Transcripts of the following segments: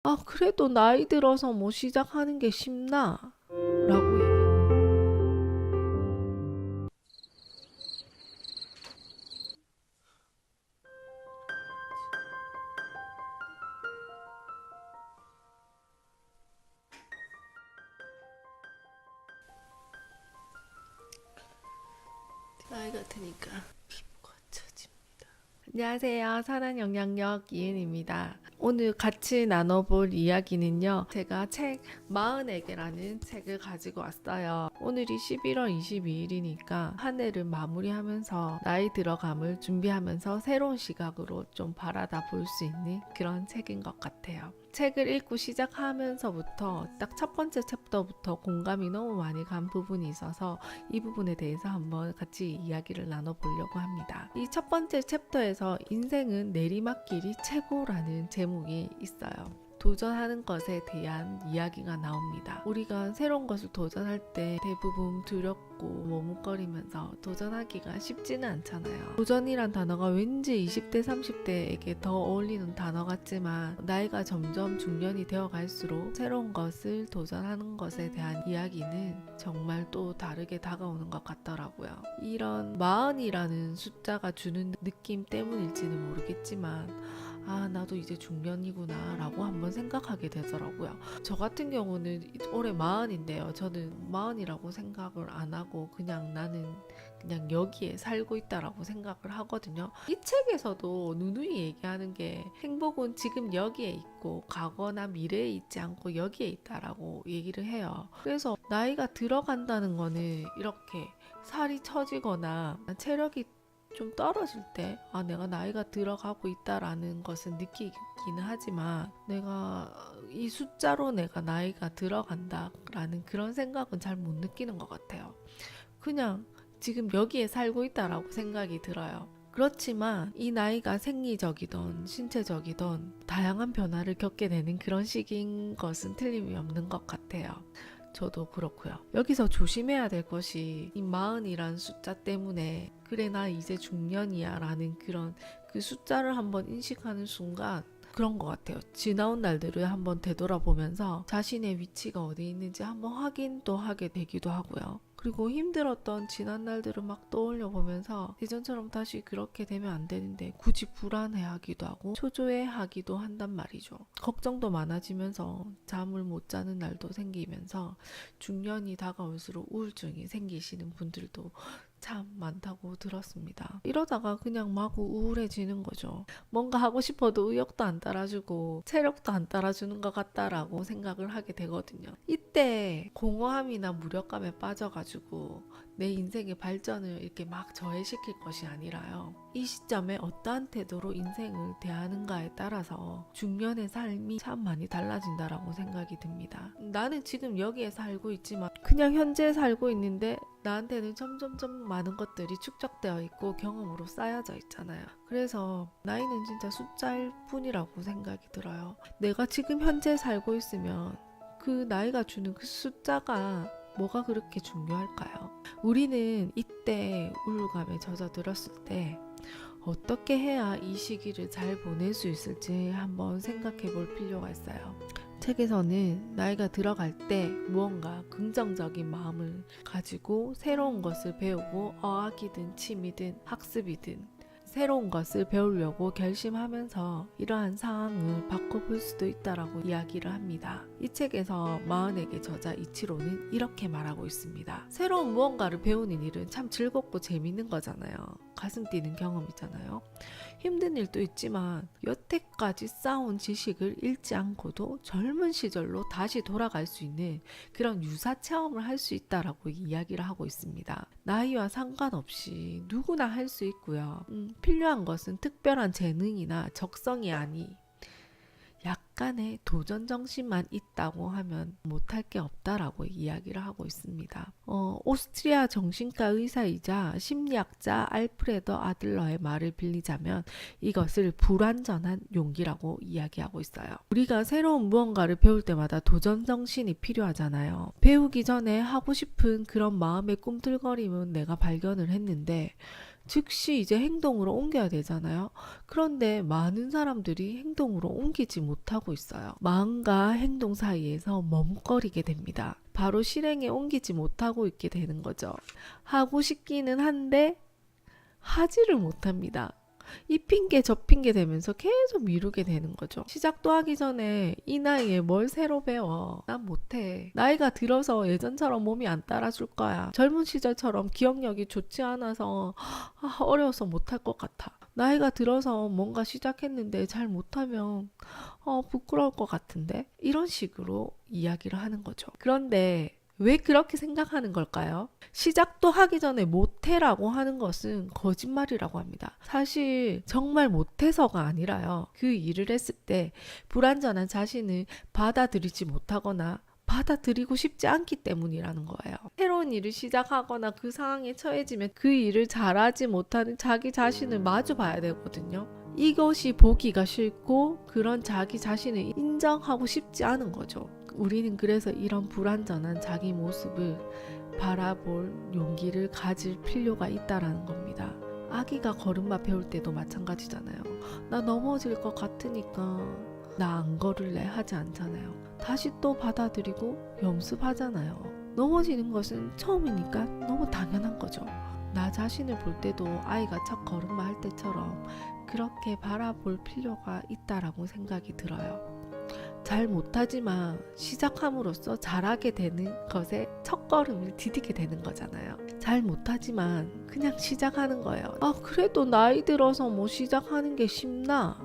아, 그래도 나이 들어서 뭐 시작하는 게 쉽나? 라고 얘기. 나이가 드니까 피부가 처집니다. 안녕하세요. 사랑영향력 이은입니다. 오늘 같이 나눠볼 이야기는요. 제가 책 40에게라는 책을 가지고 왔어요. 오늘이 11월 22일이니까 한 해를 마무리하면서 나이 들어감을 준비하면서 새로운 시각으로 좀 바라다 볼 수 있는 그런 책인 것 같아요. 책을 읽고 시작하면서부터 딱 첫 번째 챕터부터 공감이 너무 많이 간 부분이 있어서 이 부분에 대해서 한번 같이 이야기를 나눠보려고 합니다. 이 첫 번째 챕터에서 인생은 내리막길이 최고라는 제목이 있어요. 도전하는 것에 대한 이야기가 나옵니다. 우리가 새로운 것을 도전할 때 대부분 두렵고 머뭇거리면서 도전하기가 쉽지는 않잖아요. 도전이란 단어가 왠지 20대, 30대에게 더 어울리는 단어 같지만 나이가 점점 중년이 되어 갈수록 새로운 것을 도전하는 것에 대한 이야기는 정말 또 다르게 다가오는 것 같더라고요. 이런 40이라는 숫자가 주는 느낌 때문일지는 모르겠지만 나도 이제 중년이구나 라고 한번 생각하게 되더라고요. 저 같은 경우는 올해 40인데요. 저는 40이라고 생각을 안 하고 그냥 나는 그냥 여기에 살고 있다라고 생각을 하거든요. 이 책에서도 누누이 얘기하는 게 행복은 지금 여기에 있고 과거나 미래에 있지 않고 여기에 있다라고 얘기를 해요. 그래서 나이가 들어간다는 거는 이렇게 살이 처지거나 체력이 좀 떨어질 때 내가 나이가 들어가고 있다라는 것을 느끼기는 하지만 내가 이 숫자로 내가 나이가 들어간다라는 그런 생각은 잘 못 느끼는 것 같아요. 그냥 지금 여기에 살고 있다라고 생각이 들어요. 그렇지만 이 나이가 생리적이던 신체적이던 다양한 변화를 겪게 되는 그런 시기인 것은 틀림이 없는 것 같아요. 저도 그렇고요. 여기서 조심해야 될 것이 이 40이란 숫자 때문에 그래 나 이제 중년이야 라는 그런 그 숫자를 한번 인식하는 순간 그런 것 같아요. 지나온 날들을 한번 되돌아보면서 자신의 위치가 어디 있는지 한번 확인도 하게 되기도 하고요. 그리고 힘들었던 지난 날들을 막 떠올려 보면서 예전처럼 다시 그렇게 되면 안 되는데 굳이 불안해하기도 하고 초조해하기도 한단 말이죠. 걱정도 많아지면서 잠을 못 자는 날도 생기면서 중년이 다가올수록 우울증이 생기시는 분들도 참 많다고 들었습니다. 이러다가 그냥 마구 우울해지는 거죠. 뭔가 하고 싶어도 의욕도 안 따라주고 체력도 안 따라주는 것 같다라고 생각을 하게 되거든요. 이때 공허함이나 무력감에 빠져가지고 내 인생의 발전을 이렇게 막 저해시킬 것이 아니라요. 이 시점에 어떠한 태도로 인생을 대하는가에 따라서 중년의 삶이 참 많이 달라진다라고 생각이 듭니다. 나는 지금 여기에 살고 있지만 그냥 현재 살고 있는데 나한테는 점점점 많은 것들이 축적되어 있고 경험으로 쌓여져 있잖아요. 그래서 나이는 진짜 숫자일 뿐이라고 생각이 들어요. 내가 지금 현재 살고 있으면 그 나이가 주는 그 숫자가 뭐가 그렇게 중요할까요? 우리는 이때 우울감에 젖어들었을 때 어떻게 해야 이 시기를 잘 보낼 수 있을지 한번 생각해 볼 필요가 있어요. 책에서는 나이가 들어갈 때 무언가 긍정적인 마음을 가지고 새로운 것을 배우고 어학이든 취미든 학습이든 새로운 것을 배우려고 결심하면서 이러한 상황을 바꿔볼 수도 있다라고 이야기를 합니다. 이 책에서 40에게 저자 이치로는 이렇게 말하고 있습니다. 새로운 무언가를 배우는 일은 참 즐겁고 재밌는 거잖아요. 가슴 뛰는 경험이잖아요. 힘든 일도 있지만 여태까지 쌓아온 지식을 잃지 않고도 젊은 시절로 다시 돌아갈 수 있는 그런 유사 체험을 할 수 있다라고 이야기를 하고 있습니다. 나이와 상관없이 누구나 할 수 있고요. 필요한 것은 특별한 재능이나 적성이 아니 약간의 도전 정신만 있다고 하면 못할 게 없다라고 이야기를 하고 있습니다. 오스트리아 정신과 의사이자 심리학자 알프레더 아들러의 말을 빌리자면 이것을 불완전한 용기라고 이야기하고 있어요. 우리가 새로운 무언가를 배울 때마다 도전 정신이 필요하잖아요. 배우기 전에 하고 싶은 그런 마음의 꿈틀거림은 내가 발견을 했는데 즉시 이제 행동으로 옮겨야 되잖아요. 그런데 많은 사람들이 행동으로 옮기지 못하고 있어요. 마음과 행동 사이에서 멈거리게 됩니다. 바로 실행에 옮기지 못하고 있게 되는 거죠. 하고 싶기는 한데 하지를 못합니다. 이 핑계 저 핑계 되면서 계속 미루게 되는 거죠. 시작도 하기 전에 이 나이에 뭘 새로 배워. 난 못해. 나이가 들어서 예전처럼 몸이 안 따라줄 거야. 젊은 시절처럼 기억력이 좋지 않아서 어려워서 못할 것 같아. 나이가 들어서 뭔가 시작했는데 잘 못하면 부끄러울 것 같은데? 이런 식으로 이야기를 하는 거죠. 그런데 왜 그렇게 생각하는 걸까요? 시작도 하기 전에 못해라고 하는 것은 거짓말이라고 합니다. 사실 정말 못해서가 아니라요. 그 일을 했을 때 불완전한 자신을 받아들이지 못하거나 받아들이고 싶지 않기 때문이라는 거예요. 새로운 일을 시작하거나 그 상황에 처해지면 그 일을 잘하지 못하는 자기 자신을 마주 봐야 되거든요. 이것이 보기가 싫고 그런 자기 자신을 인정하고 싶지 않은 거죠. 우리는 그래서 이런 불완전한 자기 모습을 바라볼 용기를 가질 필요가 있다라는 겁니다. 아기가 걸음마 배울 때도 마찬가지잖아요. 나 넘어질 것 같으니까 나 안 걸을래 하지 않잖아요. 다시 또 받아들이고 연습하잖아요. 넘어지는 것은 처음이니까 너무 당연한 거죠. 나 자신을 볼 때도 아이가 첫 걸음마 할 때처럼 그렇게 바라볼 필요가 있다라고 생각이 들어요. 잘 못하지만 시작함으로써 잘하게 되는 것에 첫걸음을 디디게 되는 거잖아요. 잘 못하지만 그냥 시작하는 거예요. 그래도 나이 들어서 뭐 시작하는 게 쉽나?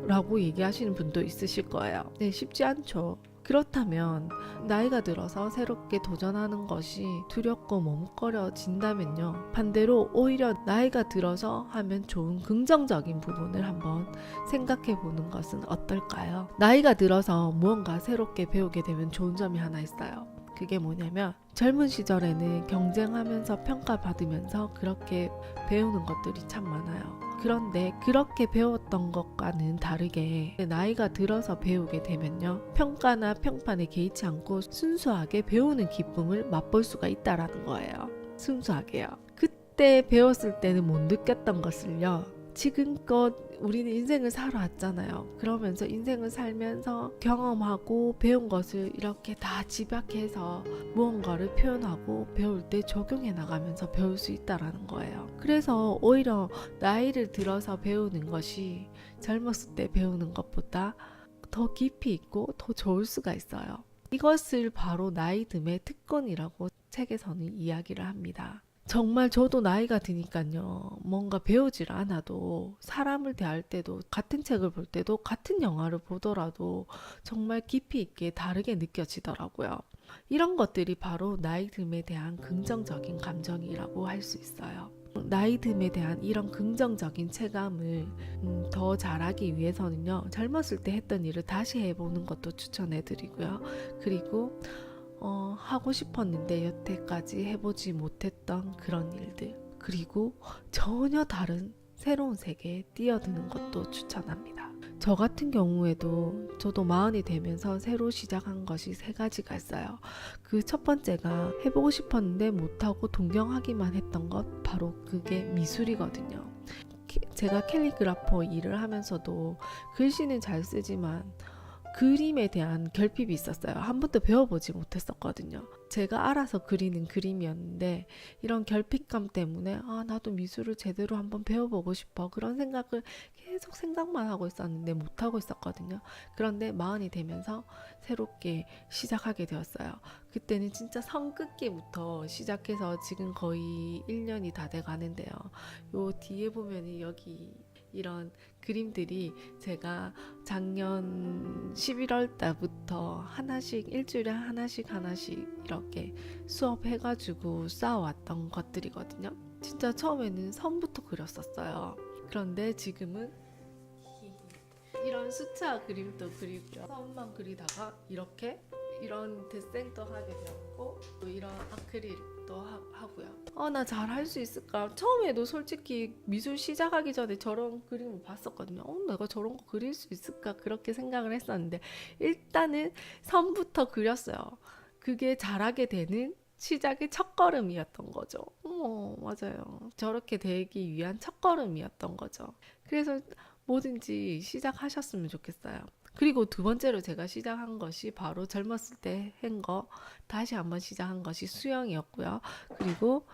라고 얘기하시는 분도 있으실 거예요. 네, 쉽지 않죠. 그렇다면 나이가 들어서 새롭게 도전하는 것이 두렵고 머뭇거려진다면요. 반대로 오히려 나이가 들어서 하면 좋은 긍정적인 부분을 한번 생각해 보는 것은 어떨까요? 나이가 들어서 무언가 새롭게 배우게 되면 좋은 점이 하나 있어요. 그게 뭐냐면 젊은 시절에는 경쟁하면서 평가받으면서 그렇게 배우는 것들이 참 많아요. 그런데 그렇게 배웠던 것과는 다르게 나이가 들어서 배우게 되면요. 평가나 평판에 개의치 않고 순수하게 배우는 기쁨을 맛볼 수가 있다라는 거예요. 순수하게요. 그때 배웠을 때는 못 느꼈던 것을요. 지금껏 우리는 인생을 살아왔잖아요. 그러면서 인생을 살면서 경험하고 배운 것을 이렇게 다 집약해서 무언가를 표현하고 배울 때 적용해 나가면서 배울 수 있다라는 거예요. 그래서 오히려 나이를 들어서 배우는 것이 젊었을 때 배우는 것보다 더 깊이 있고 더 좋을 수가 있어요. 이것을 바로 나이 듦의 특권이라고 책에서는 이야기를 합니다. 정말 저도 나이가 드니까요. 뭔가 배우질 않아도 사람을 대할 때도 같은 책을 볼 때도 같은 영화를 보더라도 정말 깊이 있게 다르게 느껴지더라고요. 이런 것들이 바로 나이 듦에 대한 긍정적인 감정이라고 할 수 있어요. 나이 듦에 대한 이런 긍정적인 체감을 더 잘하기 위해서는요. 젊었을 때 했던 일을 다시 해보는 것도 추천해드리고요. 그리고 하고 싶었는데 여태까지 해보지 못했던 그런 일들, 그리고 전혀 다른 새로운 세계에 뛰어드는 것도 추천합니다. 저 같은 경우에도 저도 마흔이 되면서 새로 시작한 것이 3가지가 있어요. 그 첫 번째가 해보고 싶었는데 못하고 동경하기만 했던 것, 바로 그게 미술이거든요. 제가 캘리그라퍼 일을 하면서도 글씨는 잘 쓰지만 그림에 대한 결핍이 있었어요. 한 번도 배워보지 못했었거든요. 제가 알아서 그리는 그림이었는데 이런 결핍감 때문에 나도 미술을 제대로 한번 배워보고 싶어, 그런 생각을 계속 생각만 하고 있었는데 못하고 있었거든요. 그런데 마흔이 되면서 새롭게 시작하게 되었어요. 그때는 진짜 성긋기부터 시작해서 지금 거의 1년이 다 돼 가는데요. 요 뒤에 보면 여기 이런 그림들이 제가 작년 11월 달부터 하나씩, 일주일에 하나씩 이렇게 수업해가지고 쌓아왔던 것들이거든요. 진짜 처음에는 선부터 그렸었어요. 그런데 지금은 이런 수채화 그림도 그리고요. 선만 그리다가 이런 데생도 하게 되었고, 또 이런 아크릴도 하고요. 나 잘 할 수 있을까? 처음에도 솔직히 미술 시작하기 전에 저런 그림을 봤었거든요. 내가 저런 거 그릴 수 있을까? 그렇게 생각을 했었는데 일단은 선부터 그렸어요. 그게 잘하게 되는 시작의 첫걸음이었던 거죠. 맞아요. 저렇게 되기 위한 첫걸음이었던 거죠. 그래서 뭐든지 시작하셨으면 좋겠어요. 그리고 두 번째로 제가 시작한 것이 바로 젊었을 때 한 거 다시 한번 시작한 것이 수영이었고요. 그리고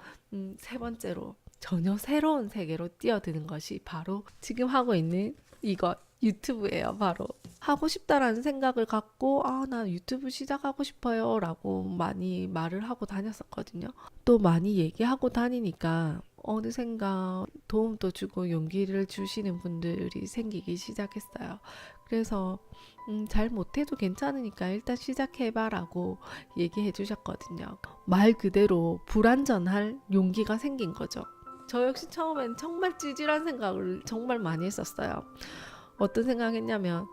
세 번째로 전혀 새로운 세계로 뛰어드는 것이 바로 지금 하고 있는 이거 유튜브예요. 바로 하고 싶다라는 생각을 갖고 나 유튜브 시작하고 싶어요 라고 많이 말을 하고 다녔었거든요. 또 많이 얘기하고 다니니까 어느샌가 도움도 주고 용기를 주시는 분들이 생기기 시작했어요. 그래서 잘 못해도 괜찮으니까 일단 시작해봐 라고 얘기해 주셨거든요. 말 그대로 불완전할 용기가 생긴 거죠. 저 역시 처음엔 정말 찌질한 생각을 정말 많이 했었어요. 어떤 생각했냐면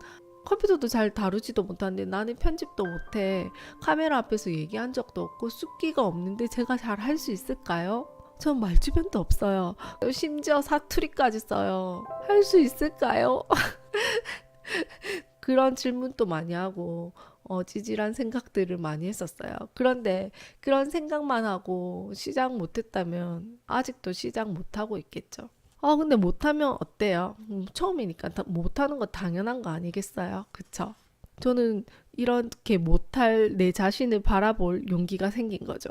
컴퓨터도 잘 다루지도 못하는데 나는 편집도 못해. 카메라 앞에서 얘기한 적도 없고 숫기가 없는데 제가 잘 할 수 있을까요? 전 말주변도 없어요. 심지어 사투리까지 써요. 할 수 있을까요? 그런 질문도 많이 하고 찌질한 생각들을 많이 했었어요. 그런데 그런 생각만 하고 시작 못했다면 아직도 시작 못하고 있겠죠. 근데 못하면 어때요? 처음이니까 못하는 거 당연한 거 아니겠어요? 그쵸? 저는 이렇게 못할 내 자신을 바라볼 용기가 생긴 거죠.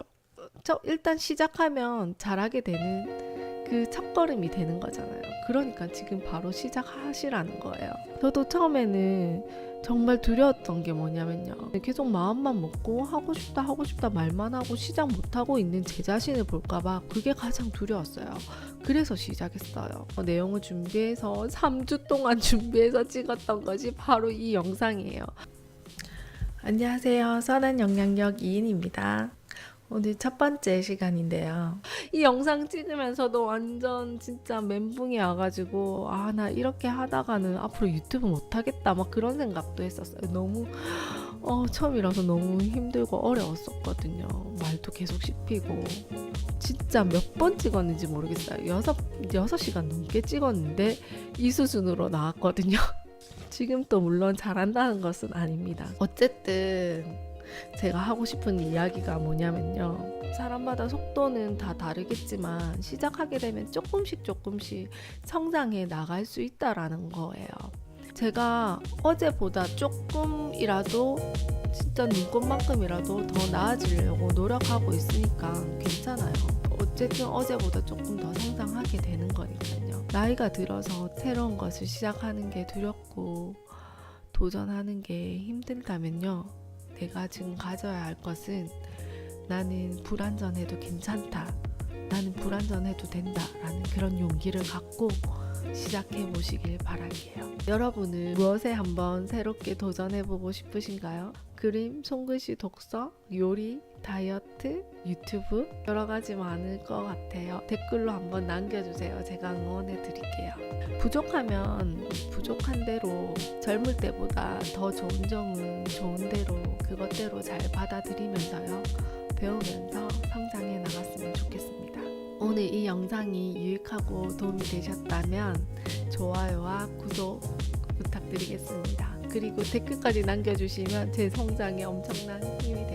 일단 시작하면 잘하게 되는 그 첫걸음이 되는 거잖아요. 그러니까 지금 바로 시작하시라는 거예요. 저도 처음에는 정말 두려웠던 게 뭐냐면요. 계속 마음만 먹고 하고 싶다 말만 하고 시작 못하고 있는 제 자신을 볼까봐 그게 가장 두려웠어요. 그래서 시작했어요. 내용을 준비해서 3주 동안 준비해서 찍었던 것이 바로 이 영상이에요. 안녕하세요. 선한 영향력 2인입니다. 오늘 첫 번째 시간인데요. 이 영상 찍으면서도 완전 진짜 멘붕이 와가지고 나 이렇게 하다가는 앞으로 유튜브 못하겠다 막 그런 생각도 했었어요. 너무 처음이라서 너무 힘들고 어려웠었거든요. 말도 계속 씹히고 진짜 몇 번 찍었는지 모르겠어요. 6시간 넘게 찍었는데 이 수준으로 나왔거든요. 지금 또 물론 잘한다는 것은 아닙니다. 어쨌든 제가 하고 싶은 이야기가 뭐냐면요. 사람마다 속도는 다 다르겠지만 시작하게 되면 조금씩 성장해 나갈 수 있다라는 거예요. 제가 어제보다 조금이라도 진짜 눈곱만큼이라도 더 나아지려고 노력하고 있으니까 괜찮아요. 어쨌든 어제보다 조금 더 성장하게 되는 거니까요. 나이가 들어서 새로운 것을 시작하는 게 두렵고 도전하는 게 힘들다면요. 내가 지금 가져야 할 것은 나는 불완전해도 괜찮다. 나는 불완전해도 된다. 라는 그런 용기를 갖고 시작해 보시길 바랄게요. 여러분은 무엇에 한번 새롭게 도전해보고 싶으신가요? 그림, 손글씨, 독서, 요리, 다이어트, 유튜브 여러 가지 많을 것 같아요. 댓글로 한번 남겨주세요. 제가 응원해 드릴게요. 부족하면 부족한 대로 젊을 때보다 더 좋은 점은 좋은 대로 그것대로 잘 받아들이면서요. 배우면서 성장해 나갔으면 좋겠습니다. 오늘 이 영상이 유익하고 도움이 되셨다면 좋아요와 구독 부탁드리겠습니다. 그리고 댓글까지 남겨주시면 제 성장에 엄청난 힘이 됩니다.